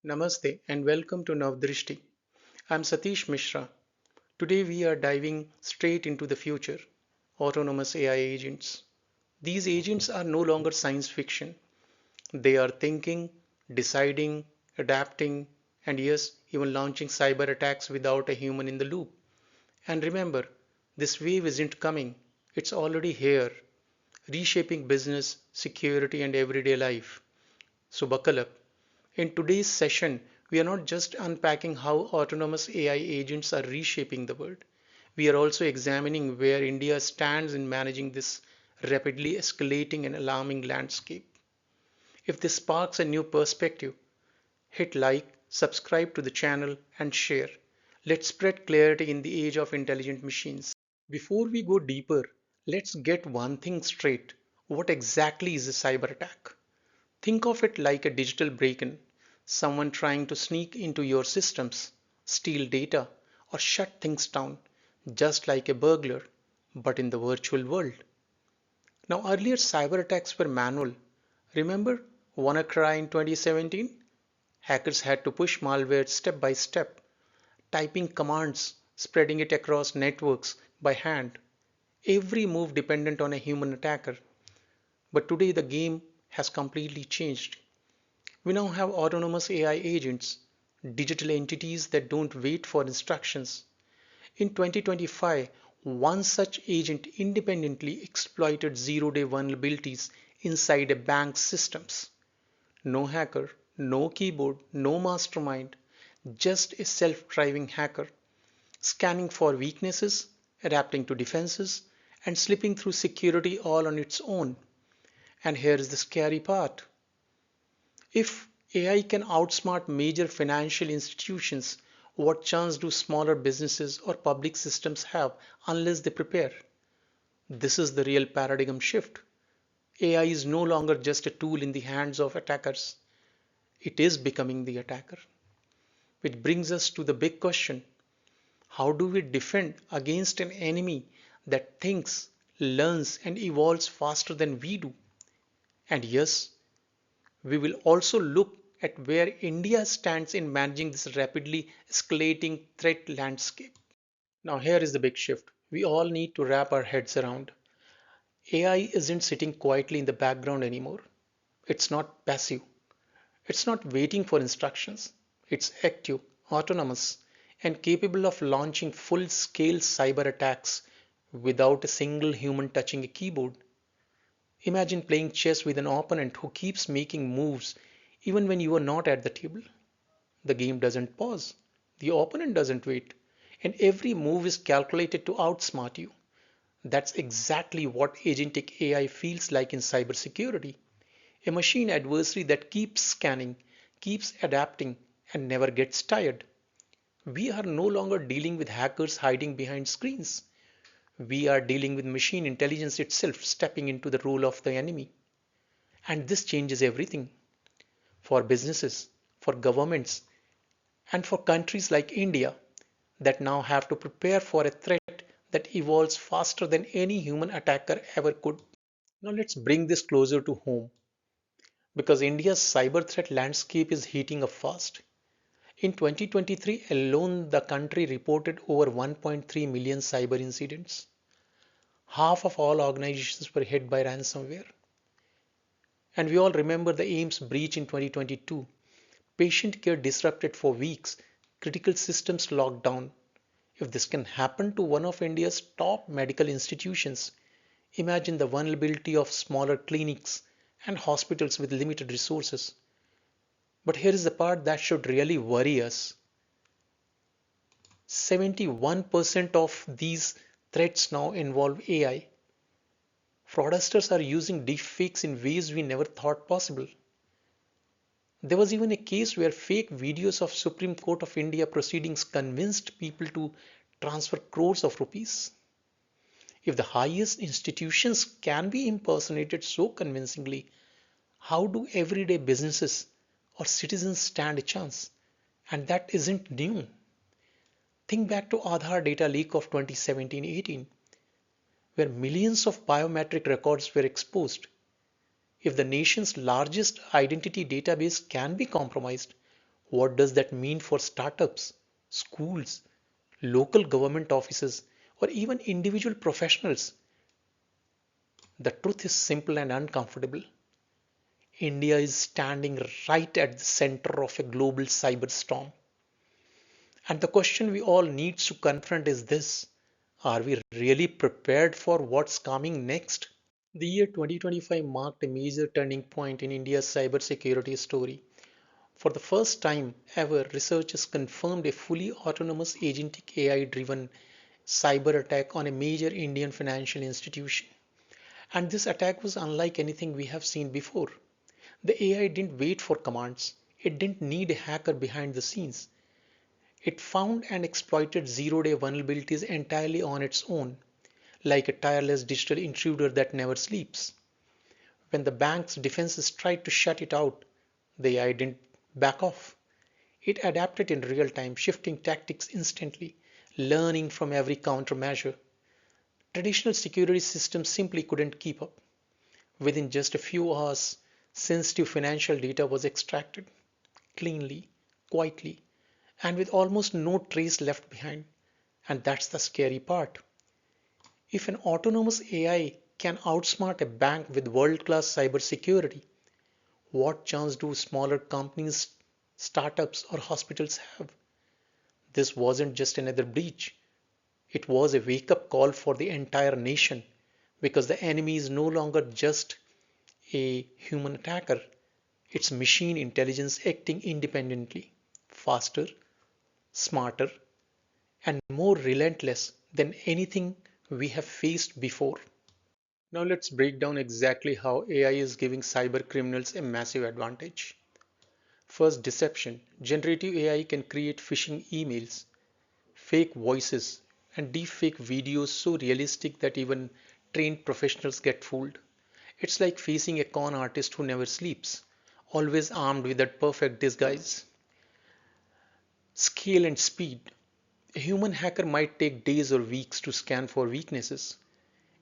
Namaste and welcome to Navdrishti. I'm Satish Mishra. Today we are diving straight into the future autonomous AI agents. These agents are no longer science fiction. They are thinking, deciding, adapting, and yes, even launching cyber attacks without a human in the loop. And remember, this wave isn't coming, it's already here, reshaping business, security, and everyday life. So buckle up. In today's session, we are not just unpacking how autonomous AI agents are reshaping the world. We are also examining where India stands in managing this rapidly escalating and alarming landscape. If this sparks a new perspective, hit like, subscribe to the channel, and share. Let's spread clarity in the age of intelligent machines. Before we go deeper, let's get one thing straight. What exactly is a cyber attack? Think of it like a digital break-in, someone trying to sneak into your systems, steal data, or shut things down, just like a burglar, but in the virtual world. Now, earlier cyber attacks were manual. Remember WannaCry in 2017? Hackers had to push malware step by step, typing commands, spreading it across networks by hand. Every move dependent on a human attacker. But today the game has completely changed. We now have autonomous AI agents, digital entities that don't wait for instructions. In 2025, one such agent independently exploited zero-day vulnerabilities inside a bank's systems. No hacker, no keyboard, no mastermind, just a self-driving hacker, scanning for weaknesses, adapting to defenses, and slipping through security all on its own. And here is the scary part. If AI can outsmart major financial institutions, what chance do smaller businesses or public systems have unless they prepare? This is the real paradigm shift. AI is no longer just a tool in the hands of attackers, it is becoming the attacker. Which brings us to the big question: how do we defend against an enemy that thinks, learns, and evolves faster than we do? And yes, we will also look at where India stands in managing this rapidly escalating threat landscape. Now, here is the big shift we all need to wrap our heads around. AI isn't sitting quietly in the background anymore. It's not passive, it's not waiting for instructions. It's active, autonomous, and capable of launching full scale cyber attacks without a single human touching a keyboard. Imagine playing chess with an opponent who keeps making moves even when you are not at the table. The game doesn't pause, the opponent doesn't wait, and every move is calculated to outsmart you. That's exactly what Agentic AI feels like in cybersecurity, a machine adversary that keeps scanning, keeps adapting, and never gets tired. We are no longer dealing with hackers hiding behind screens. We are dealing with machine intelligence itself stepping into the role of the enemy. And this changes everything for businesses, for governments, and for countries like India that now have to prepare for a threat that evolves faster than any human attacker ever could. Now let's bring this closer to home because India's cyber threat landscape is heating up fast. In 2023 alone, the country reported over 1.3 million cyber incidents. Half of all organizations were hit by ransomware. And we all remember the AIMS breach in 2022. Patient care disrupted for weeks, critical systems locked down. If this can happen to one of India's top medical institutions, imagine the vulnerability of smaller clinics and hospitals with limited resources. But here is the part that should really worry us. 71% of these threats now involve AI. Fraudsters are using deepfakes in ways we never thought possible. There was even a case where fake videos of Supreme Court of India proceedings convinced people to transfer crores of rupees. If the highest institutions can be impersonated so convincingly, how do everyday businesses or citizens stand a chance? And that isn't new. Think back to Aadhaar data leak of 2017-18, where millions of biometric records were exposed. If the nation's largest identity database can be compromised, What does that mean for startups, schools, local government offices, or even individual professionals? The truth is simple and uncomfortable. India is standing right at the center of a global cyberstorm. And the question we all need to confront is this: are we really prepared for what's coming next? The year 2025 marked a major turning point in India's cybersecurity story. For the first time ever, researchers confirmed a fully autonomous agentic AI driven cyber attack on a major Indian financial institution. And this attack was unlike anything we have seen before. The AI didn't wait for commands, it didn't need a hacker behind the scenes. It found and exploited zero-day vulnerabilities entirely on its own, like a tireless digital intruder that never sleeps. When the bank's defenses tried to shut it out, the AI didn't back off. It adapted in real time, shifting tactics instantly, learning from every countermeasure. Traditional security systems simply couldn't keep up. Within just a few hours, sensitive financial data was extracted cleanly, quietly, and with almost no trace left behind. And that's the scary part. If an autonomous AI can outsmart a bank with world class cybersecurity, what chance do smaller companies, startups, or hospitals have? This wasn't just another breach, it was a wake up call for the entire nation because the enemy is no longer just a human attacker, it's machine intelligence acting independently, faster, smarter, and more relentless than anything we have faced before. Now let's break down exactly how AI is giving cyber criminals a massive advantage. First, deception. Generative AI can create phishing emails, fake voices, and deepfake videos so realistic that even trained professionals get fooled. It's like facing a con artist who never sleeps, always armed with that perfect disguise. Scale and speed. A human hacker might take days or weeks to scan for weaknesses.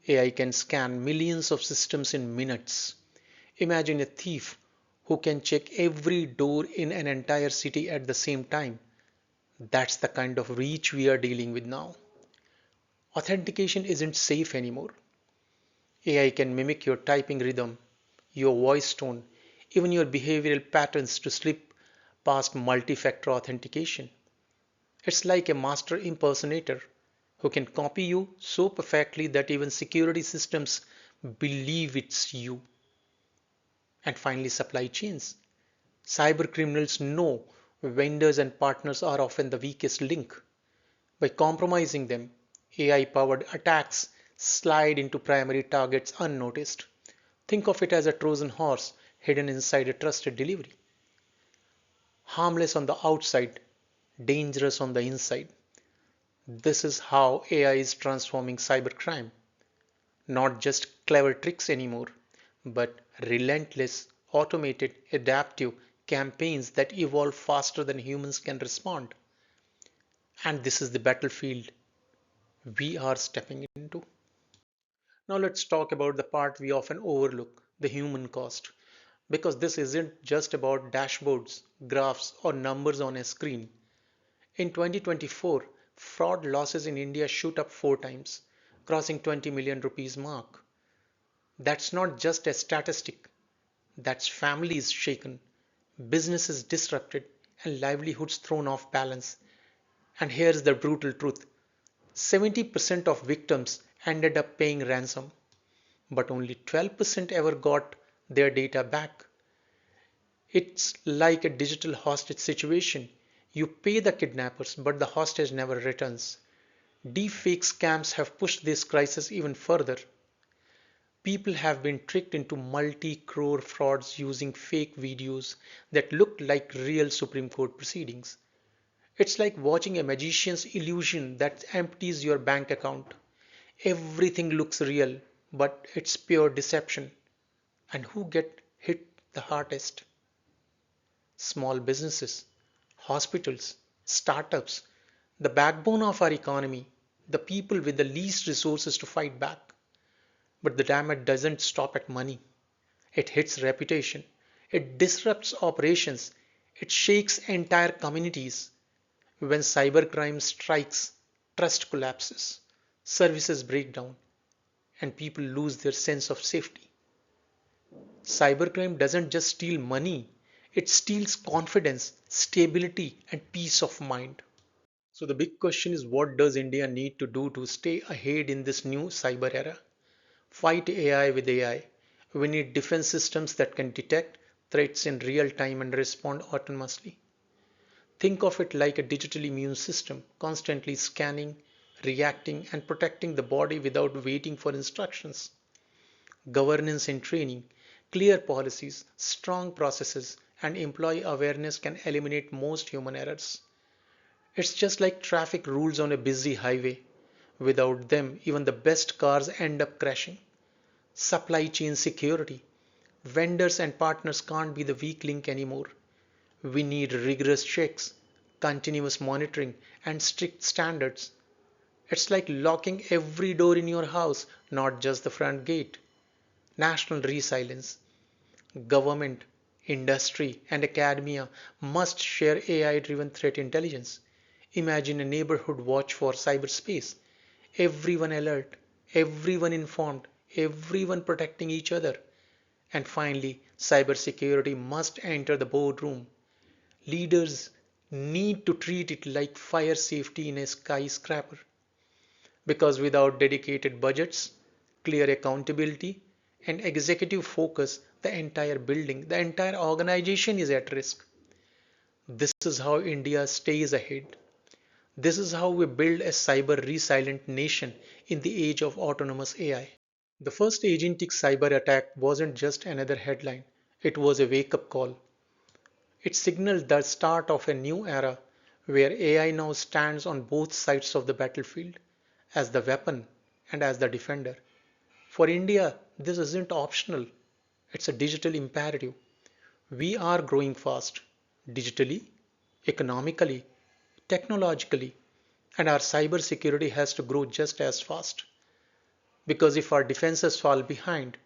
AI can scan millions of systems in minutes. Imagine a thief who can check every door in an entire city at the same time. That's the kind of reach we are dealing with now. Authentication isn't safe anymore. AI can mimic your typing rhythm, your voice tone, even your behavioral patterns to slip past multi factor authentication. It's like a master impersonator who can copy you so perfectly that even security systems believe it's you. And finally, supply chains. Cyber criminals know vendors and partners are often the weakest link. By compromising them, AI powered attacks slide into primary targets unnoticed. Think of it as a Trojan horse hidden inside a trusted delivery. Harmless on the outside, dangerous on the inside. This is how AI is transforming cybercrime. Not just clever tricks anymore, but relentless, automated, adaptive campaigns that evolve faster than humans can respond. And this is the battlefield we are stepping into. Now let's talk about the part we often overlook, the human cost. Because this isn't just about dashboards, graphs, or numbers on a screen. In 2024, fraud losses in India shoot up 4 times, crossing 20 million rupees mark. That's not just a statistic, that's families shaken, businesses disrupted, and livelihoods thrown off balance. And here's the brutal truth: 70% of victims ended up paying ransom, but only 12% ever got their data back. It's like a digital hostage situation. You pay the kidnappers, but the hostage never returns. Deepfake scams have pushed this crisis even further. People have been tricked into multi-crore frauds using fake videos that look like real Supreme Court proceedings. It's like watching a magician's illusion that empties your bank account. Everything looks real, but it's pure deception. And who get hit the hardest? Small businesses, hospitals, startups, the backbone of our economy, the people with the least resources to fight back. But the damage doesn't stop at money. It hits reputation. It disrupts operations. It shakes entire communities. When cybercrime strikes, trust collapses, services break down, and people lose their sense of safety. Cybercrime doesn't just steal money, it steals confidence, stability, and peace of mind. So, the big question is, what does India need to do to stay ahead in this new cyber era? Fight AI with AI. We need defense systems that can detect threats in real time and respond autonomously. Think of it like a digital immune system, constantly scanning, reacting, and protecting the body without waiting for instructions. Governance and training, clear policies, strong processes, and employee awareness can eliminate most human errors. It's just like traffic rules on a busy highway. Without them, even the best cars end up crashing. Supply chain security. Vendors and partners can't be the weak link anymore. We need rigorous checks, continuous monitoring, and strict standards. It's like locking every door in your house, not just the front gate. National resilience. Government, industry, and academia must share AI driven threat intelligence. Imagine a neighborhood watch for cyberspace. Everyone alert, everyone informed, everyone protecting each other. And finally, cybersecurity must enter the boardroom. Leaders need to treat it like fire safety in a skyscraper. Because without dedicated budgets, clear accountability, and executive focus, the entire building, the entire organization is at risk. This is how India stays ahead. This is how we build a cyber resilient nation in the age of autonomous AI. The first agentic cyber attack wasn't just another headline, it was a wake up call. It signaled the start of a new era where AI now stands on both sides of the battlefield, as the weapon and as the defender. For India, this isn't optional, it's a digital imperative. We are growing fast, digitally, economically, technologically, and our cybersecurity has to grow just as fast. Because if our defenses fall behind,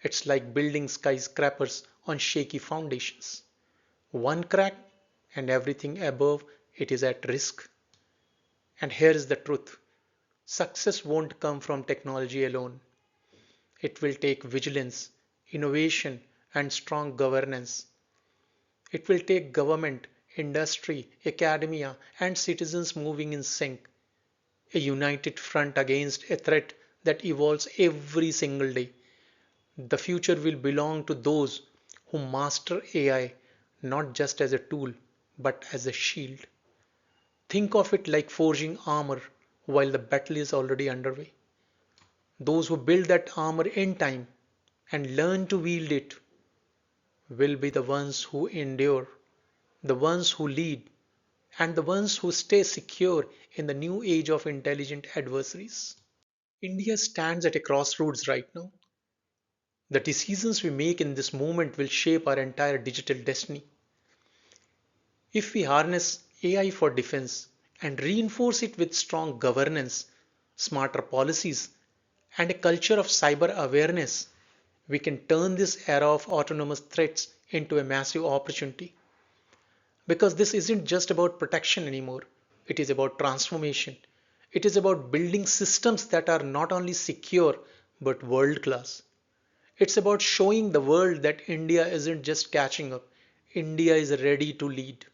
it's like building skyscrapers on shaky foundations. One crack and everything above it is at risk. And here is the truth: success won't come from technology alone. It will take vigilance, innovation, and strong governance. It will take government, industry, academia, and citizens moving in sync, a united front against a threat that evolves every single day. The future will belong to those who master AI not just as a tool but as a shield. Think of it like forging armor while the battle is already underway. Those who build that armor in time and learn to wield it will be the ones who endure, the ones who lead, and the ones who stay secure in the new age of intelligent adversaries. India stands at a crossroads right now. The decisions we make in this moment will shape our entire digital destiny. If we harness AI for defense and reinforce it with strong governance, smarter policies, and a culture of cyber awareness, we can turn this era of autonomous threats into a massive opportunity. Because this isn't just about protection anymore, it is about transformation. It is about building systems that are not only secure but world class. It's about showing the world that India isn't just catching up, India is ready to lead.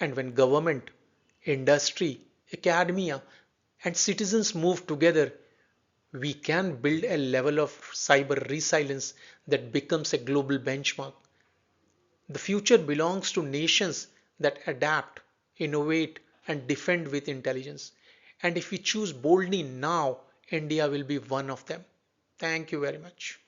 And when government, industry, academia, and citizens move together, we can build a level of cyber resilience that becomes a global benchmark. The future belongs to nations that adapt, innovate, and defend with intelligence. And if we choose boldly now, India will be one of them. Thank you very much.